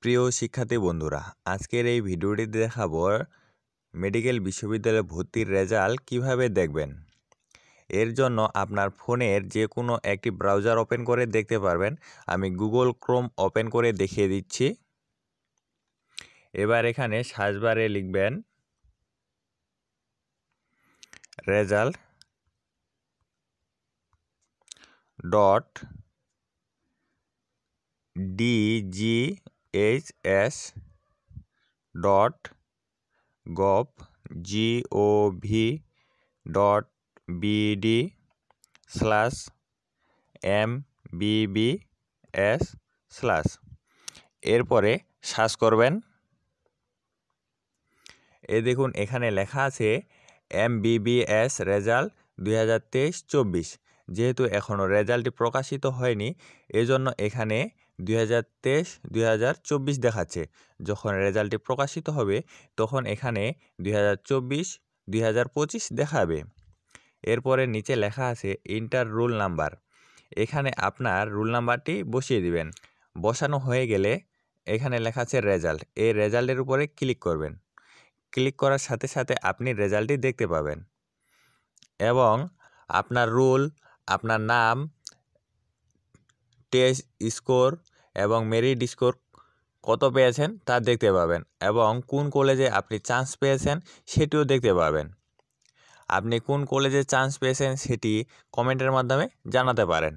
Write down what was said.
প্রিয় শিক্ষার্থী বন্ধুরা, আজকের এই ভিডিওটিতে দেখাবো মেডিকেল বিশ্ববিদ্যালয়ে ভর্তির রেজাল্ট কিভাবে দেখবেন। এর জন্য আপনার ফোনের যে কোনো একটি ব্রাউজার ওপেন করে দেখতে পারবেন। আমি গুগল ক্রোম ওপেন করে দেখিয়ে দিচ্ছি। এবার এখানে সার্চ বারে লিখবেন result dot DGHS dot gov.bd/MBBS/ এরপরে সার্চ করবেন। দেখুন এখানে লেখা আছে MBBS রেজাল্ট 2023-24। যেহেতু এখনও রেজাল্টটি প্রকাশিত হয়নি, এজন্য এখানে 2023-2024 দেখাচ্ছে। যখন রেজাল্টটি প্রকাশিত হবে তখন এখানে 2024-2025 দেখাবে। এরপরে নিচে লেখা আছে ইন্টার রোল নাম্বার। এখানে আপনার রোল নাম্বারটি বসিয়ে দিবেন। বসানো হয়ে গেলে এখানে লেখা আছে রেজাল্ট। এই রেজাল্টের উপরে ক্লিক করবেন। ক্লিক করার সাথে সাথে আপনি রেজাল্টটি দেখতে পাবেন এবং আপনার রোল, আপনার নাম, টেস্ট স্কোর এবং মেরিট স্কোর কত পেয়েছেন তা দেখতে পাবেন এবং কোন কলেজে আপনি চান্স পেয়েছেন সেটিও দেখতে পাবেন। আপনি কোন কলেজে চান্স পেয়েছেন সেটি কমেন্টের মাধ্যমে জানাতে পারেন।